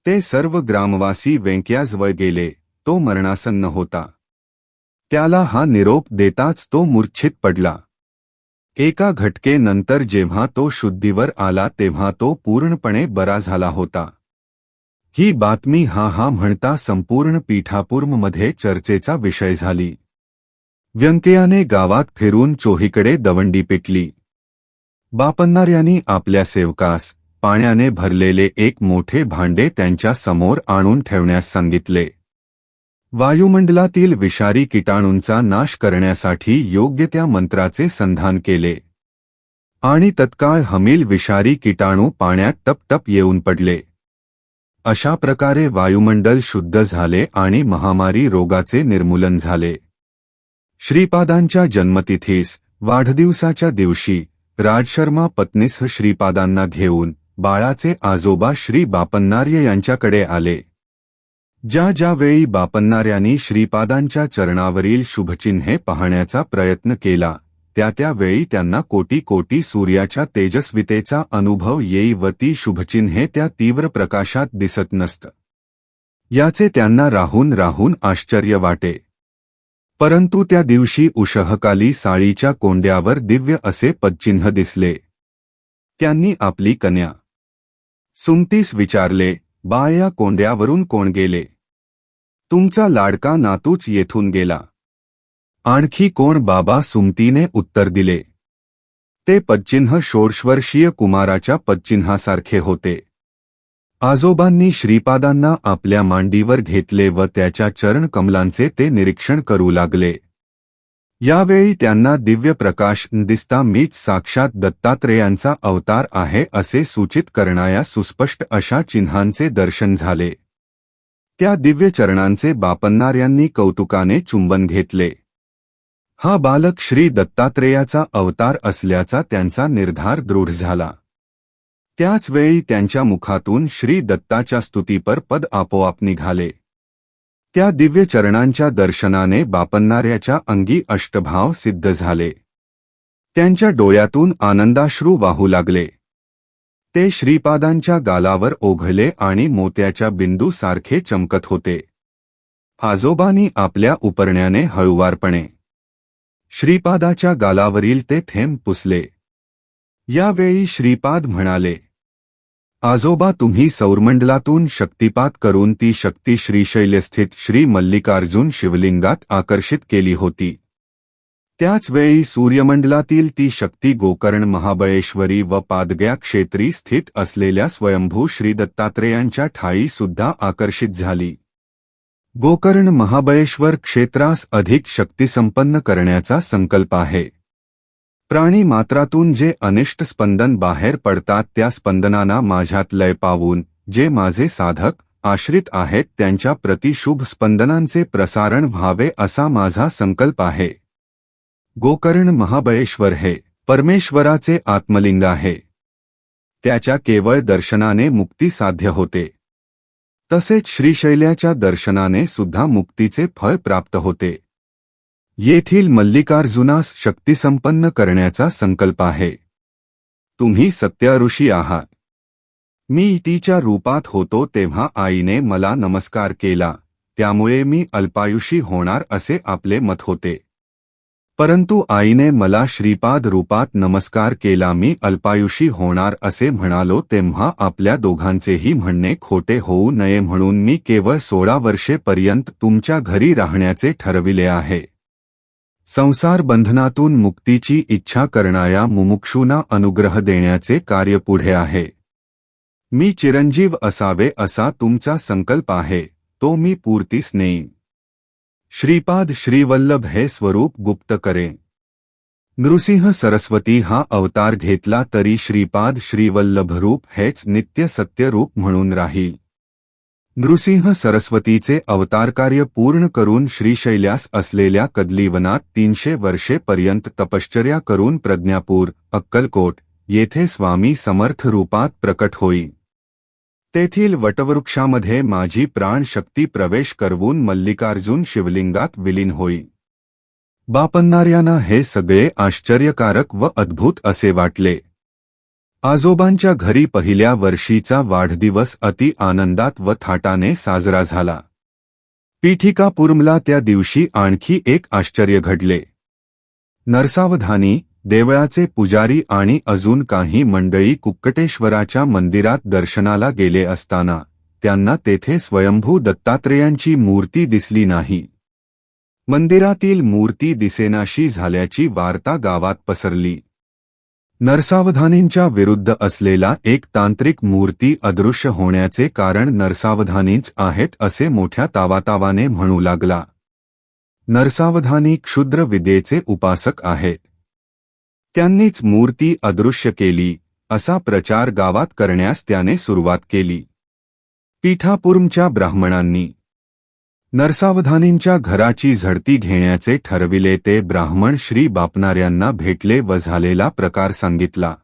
A: ते सर्व ग्रामवासी व्यंक्याजवळ गेले. तो मरणासन्न होता. त्याला हा निरोप देताच तो मूर्छित पडला. एका घटकेनंतर जेव्हा तो शुद्धीवर आला तेव्हा तो पूर्णपणे बरा झाला होता. ही बातमी हा म्हणता संपूर्ण पीठापूरमध्ये चर्चेचा विषय झाली. व्यंकयाने गावात फिरून चोहीकडे दवंडी पिटली. बापन्नार्यांनी आपल्या सेवकास पाण्याने भरलेले एक मोठे भांडे त्यांच्या समोर आणून ठेवण्यास सांगितले. वायुमंडलातील विषारी किटाणूंचा नाश करण्यासाठी योग्य त्या मंत्राचे संधान केले आणि तत्काळ हमील विषारी किटाणू पाण्यात टपटप येऊन पडले. अशा प्रकारे वायुमंडल शुद्ध झाले आणि महामारी रोगाचे निर्मूलन झाले. श्रीपादांच्या जन्मतिथीस वाढदिवसाच्या दिवशी राजशर्मा पत्नीसह श्रीपादांना घेऊन बाळाचे आजोबा श्री बापन्नार्य यांच्याकडे आले. ज्या वेळी बापन्नार्यांनी श्रीपादांच्या चरणावरील शुभचिन्हे पाहण्याचा प्रयत्न केला त्या वेळी त्यांना कोटी कोटी सूर्याच्या तेजस्वितेचा अनुभव येई व ती शुभचिन्हे त्या तीव्र प्रकाशात दिसत नसत. याचे त्यांना राहून आश्चर्य वाटे. परंतु त्या दिवशी उषःकाली साळीच्या कोंड्यावर दिव्य असे पदचिन्ह दिसले. त्यांनी आपली कन्या सुमतीस विचारले, बा, या कोंड्यावरून कोण गेले? तुमचा लाडका नातूच येथून गेला. आणखी कोण? बाबा सुमतीने उत्तर दिले. ते पदचिन्ह षोडशवर्षीय कुमाराच्या पदचिन्हासारखे होते. आजोबांनी श्रीपादांना आपल्या मांडीवर घेतले व त्याच्या चरणकमलांचे ते निरीक्षण करू लागले. यावेळी त्यांना दिव्य प्रकाश दिसता मीच साक्षात दत्तात्रेयांचा अवतार आहे असे सूचित करणाऱ्या सुस्पष्ट अशा चिन्हांचे दर्शन झाले. त्या दिव्य चरणांचे बापन्नार्यांनी कौतुकाने चुंबन घेतले. हा बालक श्री दत्तात्रेयाचा अवतार असल्याचा त्यांचा निर्धार दृढ झाला. त्याच वेळी त्यांच्या मुखातून श्री दत्ताच्या स्तुतीपर पद आपोआप निघाले. त्या दिव्य चरणांच्या दर्शनाने बापन्नार्याच्या अंगी अष्टभाव सिद्ध झाले. त्यांच्या डोळ्यातून आनंदाश्रू वाहू लागले. ते श्रीपादांच्या गालावर ओघळले आणि मोत्याच्या बिंदूसारखे चमकत होते. आजोबांनी आपल्या उपरण्याने हळुवारपणे श्रीपादाच्या गालावरील ते थेंब पुसले. यावेळी श्रीपाद म्हणाले, आजोबा, तुम्ही सौरमंडलातून शक्तिपात करून ती शक्ती श्रीशैल्यस्थित श्री मल्लिकार्जुन शिवलिंगात आकर्षित केली होती. त्याच वेळी सूर्यमंडलातील ती शक्ती गोकर्ण महाबळेश्वरी व पादग्या क्षेत्री स्थित असलेल्या स्वयंभू श्री दत्तात्रेयांच्या ठाई सुद्धा आकर्षित झाली. गोकर्ण महाबळेश्वर क्षेत्रास अधिक शक्तिसंपन्न करण्याचा संकल्प आहे. प्राणी मात्रातून जे अनिष्ट स्पंदन बाहेर पडतात त्या स्पंदनांना माझ्यात लय पावून जे माझे साधक आश्रित आहेत त्यांच्या प्रति शुभ स्पंदनांचे प्रसारण व्हावे असा माझा संकल्प आहे. गोकर्ण महाबळेश्वर हे परमेश्वराचे आत्मलिंग आहे. त्याच्या केवळ दर्शनाने मुक्ती साध्य होते. तसेच श्रीशैल्याच्या दर्शनाने सुद्धा मुक्तीचे फळ प्राप्त होते. येथील मल्लिकार्जुनास शक्तिसंपन्न करण्याचा संकल्प आहे. तुम्ही सत्य ऋषी आहात. मी तिच्या रूपात होतो तेव्हा आईने मला नमस्कार केला, त्यामुळे मी अल्पायुषी होणार असे आपले मत होते. परंतु आईने मला श्रीपाद रूपात नमस्कार केला, मी अल्पायुषी होणार असे म्हणालो तेव्हा आपल्या दोघांचेही म्हणणे खोटे होऊ नये म्हणून मी केवळ 16 वर्षेपर्यंत तुमच्या घरी राहण्याचे ठरविले आहे. संसार बंधनातून मुक्तीची इच्छा करणाऱ्या मुमुक्षूंना अनुग्रह देण्याचे कार्य पुढे आहे. मी चिरंजीव असावे असा तुमचा संकल्प आहे, तो मी पूर्तीस नेईन. श्रीपाद श्रीवल्लभ हे स्वरूप गुप्त करे. नृसिंह सरस्वती हा अवतार घेतला तरी श्रीपाद श्रीवल्लभ रूप हेच नित्य सत्य रूप म्हणून राहील. नृसिंह सरस्वतीचे अवतारकार्य पूर्ण करून श्रीशैल्यास असलेल्या कदलीवनात 300 वर्षेपर्यंत तपश्चर्या करून प्रज्ञापूर अक्कलकोट येथे स्वामी समर्थ रूपात प्रकट होईल. तेथील वटवृक्षामध्ये माझी प्राणशक्ती प्रवेश करवून मल्लिकार्जुन शिवलिंगात विलीन होईल. बापन्नार्यांना हे सगळे आश्चर्यकारक व अद्भुत असे वाटले. आजोबांच्या घरी पहिल्या वर्षीचा वाढदिवस अति आनंदात व थाटाने साजरा झाला. पीठिकापूरमला त्या दिवशी आणखी एक आश्चर्य घडले. नरसावधानी, देवळाचे पुजारी आणि अजून काही मंडळी कुक्कटेश्वराच्या मंदिरात दर्शनाला गेले असताना त्यांना तेथे स्वयंभू दत्तात्रेयांची मूर्ती दिसली नाही. मंदिरातील मूर्ती दिसेनाशी झाल्याची वार्ता गावात पसरली. नरसावधानींच्या विरुद्ध असलेला एक तांत्रिक मूर्ती अदृश्य होण्याचे कारण नरसावधानीच आहेत असे मोठ्या तावातावाने म्हणू लागला. नरसावधानी क्षुद्र विद्येचे उपासक आहेत. त्यांनीच मूर्ती अदृश्य केली असा प्रचार गावात करण्यास त्याने सुरुवात केली. पीठापूरच्या ब्राह्मणांनी नरसावधानींच्या घराची झडती घेण्याचे ठरविले. ते ब्राह्मण श्री बापन्नार्यांना भेटले व झालेला प्रकार सांगितला.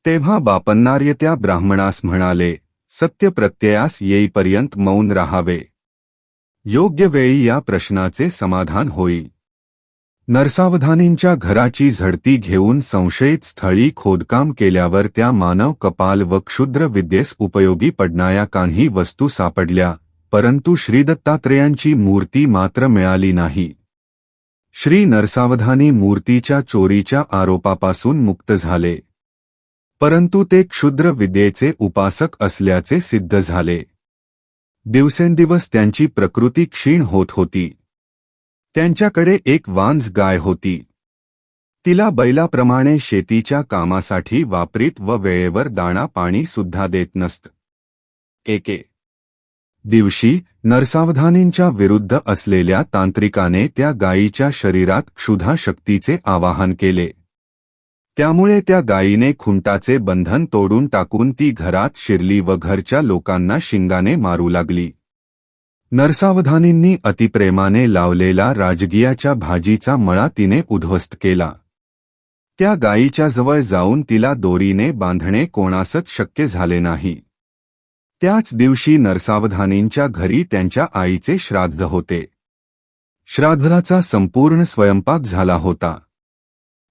A: तेव्हा बापन्नार्य त्या ब्राह्मणास म्हणाले, सत्य प्रत्ययास येईपर्यंत मौन राहावे. योग्य वेळी या प्रश्नाचे समाधान होईल. नरसावधानींच्या घराची झडती घेऊन संशयित स्थळी खोदकाम केल्यावर त्या मानव कपाल व क्षुद्र विद्येस उपयोगी पडणाऱ्या काही वस्तू सापडल्या, परंतु श्रीदत्तात्रेयांची मूर्ती मात्र मिळाली नाही. श्री नरसावधानी मूर्तीच्या चोरीच्या आरोपापासून मुक्त झाले. परंतु ते क्षुद्र विद्येचे उपासक असल्याचे सिद्ध झाले. दिवसेंदिवस त्यांची प्रकृती क्षीण होत होती. त्यांच्याकडे एक वांझ गाय होती. तिला बैलाप्रमाणे शेतीच्या कामासाठी वापरीत व वेळेवर दाणा पाणी सुद्धा देत नसत. एके दिवशी नरसावधानींच्या विरुद्ध असलेल्या तांत्रिकाने त्या गायीच्या शरीरात क्षुधा शक्तीचे आवाहन केले. त्यामुळे त्या गायीने खुंटाचे बंधन तोडून टाकून ती घरात शिरली व घरच्या लोकांना शिंगाने मारू लागली. नरसावधानींनी अतिप्रेमाने लावलेला राजगियाच्या भाजीचा मळा तिने उद्ध्वस्त केला. त्या गायीच्या जवळ जाऊन तिला दोरीने बांधणे कोणासच शक्य झाले नाही. त्याच दिवशी नरसावधानींच्या घरी त्यांच्या आईचे श्राद्ध होते. श्राद्धाचा संपूर्ण स्वयंपाक झाला होता.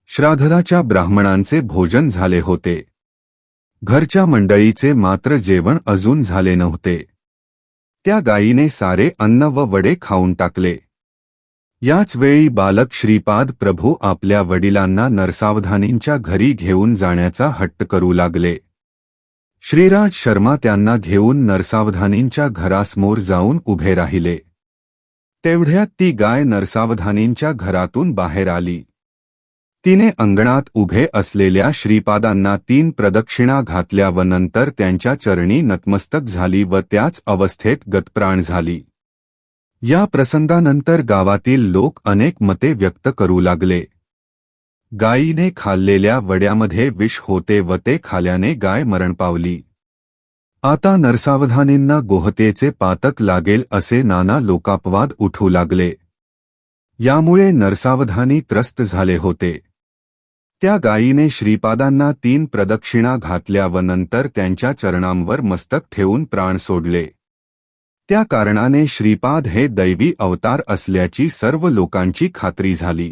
A: श्राद्धाच्या ब्राह्मणांचे भोजन झाले होते. घरच्या मंडळीचे मात्र जेवण अजून झाले नव्हते. त्या गायीने सारे अन्न व वडे खाऊन टाकले. याच वेळी बालक श्रीपाद प्रभू आपल्या वडिलांना नरसावधानींच्या घरी घेऊन जाण्याचा हट्ट करू लागले. श्रीराज शर्मा त्यांना घेऊन नरसावधानींच्या घरासमोर जाऊन उभे राहिले. तेवढ्यात ती गाय नरसावधानींच्या घरातून बाहेर आली. तिने अंगणात उभे असलेल्या श्रीपादांना 3 प्रदक्षिणा घातल्या व नंतर त्यांच्या चरणी नतमस्तक झाली व त्याच अवस्थेत गतप्राण झाली. या प्रसंगानंतर गावातील लोक अनेक मते व्यक्त करू लागले. गायीने खाल्लेल्या वड्यामध्ये विष होते व ते खाल्याने गाय मरण पावली. आता नरसावधानींना गोहतेचे पातक लागेल असे नाना लोकापवाद उठू लागले. यामुळे नरसावधानी त्रस्त झाले होते. त्या गायीने श्रीपादांना 3 प्रदक्षिणा घातल्या व नंतर त्यांच्या चरणांवर मस्तक ठेवून प्राण सोडले. त्या कारणाने श्रीपाद हे दैवी अवतार असल्याची सर्व लोकांची खात्री झाली.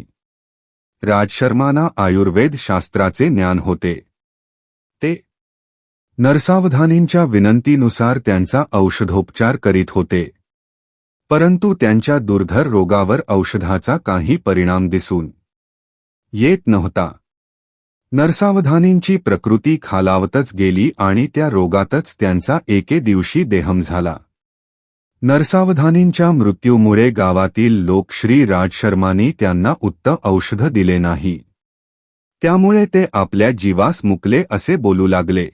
A: राजशर्मांना आयुर्वेद शास्त्राचे ज्ञान होते. ते नरसावधानींच्या विनंतीनुसार त्यांचा औषधोपचार करीत होते. परंतु त्यांच्या दुर्धर रोगावर औषधाचा काही परिणाम दिसून येत नव्हता. नरसावधानींची प्रकृती खालावतच गेली आणि त्या रोगातच त्यांचा एके दिवशी देहम झाला. नरसावधानींच्या मृत्यूमुळे गावातील लोक श्री राजशर्मांनी त्यांना उत्तम औषध दिले नाही. त्यामुळे ते आपल्या जीवास मुकले असे बोलू लागले.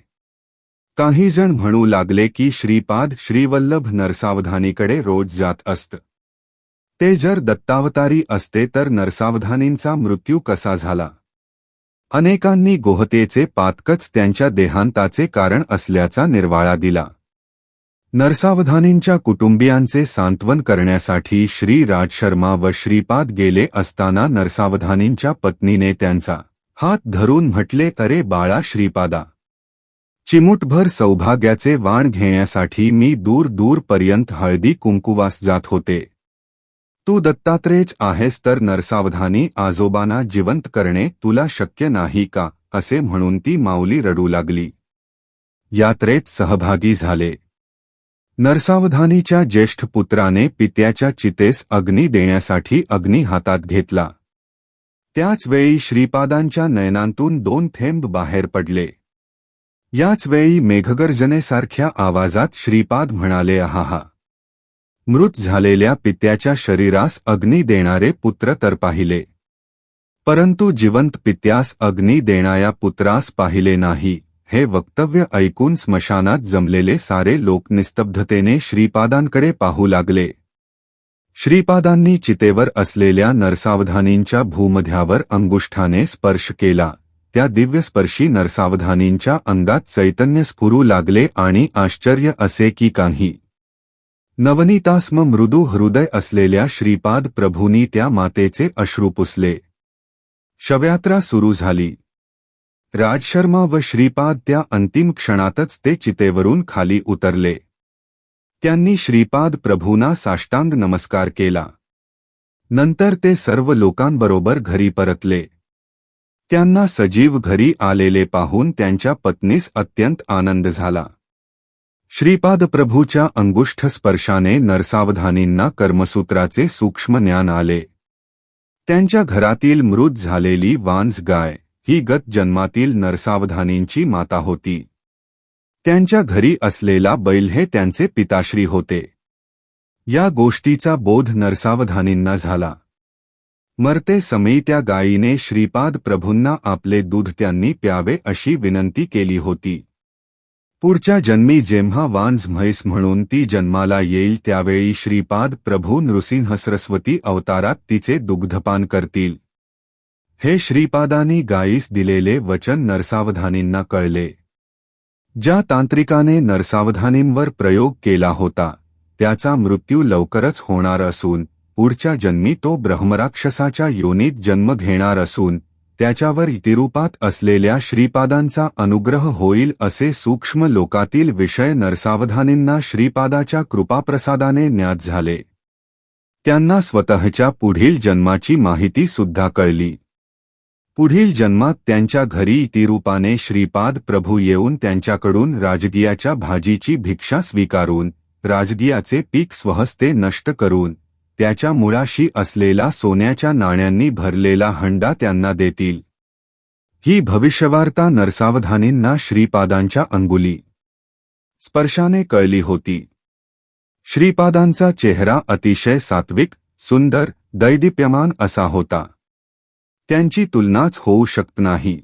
A: काही जण म्हणू लागले की श्रीपाद श्रीवल्लभ नरसावधानीकडे रोज जात असत. ते जर दत्तावतारी असते तर नरसावधानींचा मृत्यू कसा झाला. अनेकांनी गोहतेचे पातकच त्यांच्या देहांताचे कारण असल्याचा निर्वाळा दिला. नरसावधानींच्या कुटुंबियांचे सांत्वन करण्यासाठी श्री राजशर्मा व श्रीपाद गेले असताना नरसावधानींच्या पत्नीने त्यांचा हात धरून म्हटले, अरे बाळा श्रीपादा, चिमूटभर सौभाग्याचे वाण घेण्यासाठी मी दूर दूरपर्यंत हळदी कुंकुवास जात होते. तू दत्तात्रेय आहेस तर नरसावधानी आजोबांना जिवंत करणे तुला शक्य नाही का, असे म्हणून ती माऊली रडू लागली. यात्रेत सहभागी झाले. नरसावधानीच्या ज्येष्ठ पुत्राने पित्याच्या चितेस अग्नी देण्यासाठी अग्नी हातात घेतला. त्याच वेळी श्रीपादांच्या नयनांतून 2 थेंब बाहेर पडले. याच वेळी मेघगर्जनेसारख्या आवाजात श्रीपाद म्हणाले, आहा, मृत झालेल्या पित्याच्या शरीरास अग्नी देणारे पुत्र तर पाहिले, परंतु जिवंत पित्यास अग्नी देणाऱ्या पुत्रास पाहिले नाही. हे वक्तव्य ऐकून स्मशानात जमलेले सारे लोक निस्तब्धतेने श्रीपादांकडे पाहू लागले. श्रीपादांनी चितेवर असलेल्या नरसावधानींच्या भूमध्यावर अंगुष्ठाने स्पर्श केला. त्या दिव्यस्पर्शी नरसावधानींच्या अंगात चैतन्य स्फुरू लागले आणि आश्चर्य असे की काही नवनीतास्म मृदू हृदय असलेल्या श्रीपाद प्रभूंनी त्या मातेचे अश्रू पुसले. शवयात्रा सुरू झाली. राजशर्मा व श्रीपाद त्या अंतिम क्षणातच ते चितेवरून खाली उतरले. त्यांनी श्रीपाद प्रभूंना साष्टांग नमस्कार केला. नंतर ते सर्व लोकांबरोबर घरी परतले. त्यांना सजीव घरी आलेले पाहून त्यांच्या पत्नीस अत्यंत आनंद झाला. श्रीपाद प्रभूच्या अंगुष्ठ स्पर्शाने नरसावधानींना कर्मसूत्राचे सूक्ष्म ज्ञान आले. त्यांच्या घरातील मृत झालेली वांझ गाय ही गत जन्मातील नरसावधानींची माता होती. त्यांच्या घरी असलेला बैल हे त्यांचे पिताश्री होते. या गोष्टीचा बोध नरसावधानींना झाला. मरते समयी त्या गायीने श्रीपाद प्रभूंना आपले दूध त्यांनी प्यावे अशी विनंती केली होती. पुढच्या जन्मी जेव्हा वांझ म्हैस म्हणून ती जन्माला येईल त्यावेळी श्रीपाद प्रभू नृसिंह सरस्वती अवतारात तिचे दुग्धपान करतील. हे श्रीपादांनी गायीस दिलेले वचन नरसावधानींना कळले. ज्या तांत्रिकाने नरसावधानींवर प्रयोग केला होता त्याचा मृत्यू लवकरच होणार असून पुढच्या जन्मी तो ब्रह्मराक्षसाच्या योनीत जन्म घेणार असून त्याच्यावर इतिरूपात असलेल्या श्रीपादांचा अनुग्रह होईल असे सूक्ष्म लोकातील विषय नरसावधानींना श्रीपादाच्या कृपाप्रसादाने ज्ञात झाले. त्यांना स्वतःच्या पुढील जन्माची माहिती सुद्धा कळली. पुढील जन्मात त्यांच्या घरी इतिरूपाने श्रीपाद प्रभू येऊन त्यांच्याकडून राजगियाच्या भाजीची भिक्षा स्वीकारून राजगियाचे पीक स्वहस्ते नष्ट करून त्याच्या मुळाशी असलेला सोन्याच्या नाण्यांनी भरलेला हंडा त्यांना देतील. ही भविष्यवार्ता नरसावधानींना श्रीपादांच्या अंगुली स्पर्शाने कळली होती. श्रीपादांचा चेहरा अतिशय सात्विक, सुंदर, दैदिप्यमान असा होता. त्यांची तुलनाच होऊ शकत नाही.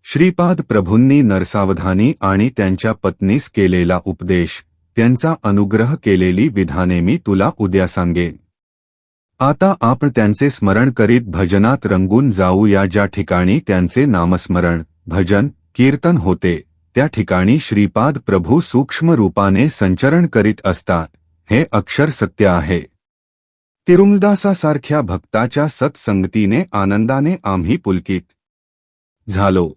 A: श्रीपाद प्रभूंनी नरसावधानी आणि त्यांच्या पत्नीस केलेला उपदेश, त्यांचा अनुग्रह केलेली विधाने मी तुला उद्या सांगेन. आता आपण त्यांचे स्मरण करीत भजनात रंगून जाऊया. ज्या ठिकाणी त्यांचे नामस्मरण, भजन, कीर्तन होते त्या ठिकाणी श्रीपाद प्रभू सूक्ष्म रूपाने संचरण करीत असतात हे अक्षर सत्य आहे. तिरुमदासासारख्या भक्ताच्या सत्संगतीने आनंदाने आम्ही पुलकित झालो.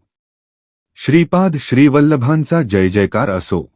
A: श्रीपाद श्रीवल्लभांचा जय जयकार असो.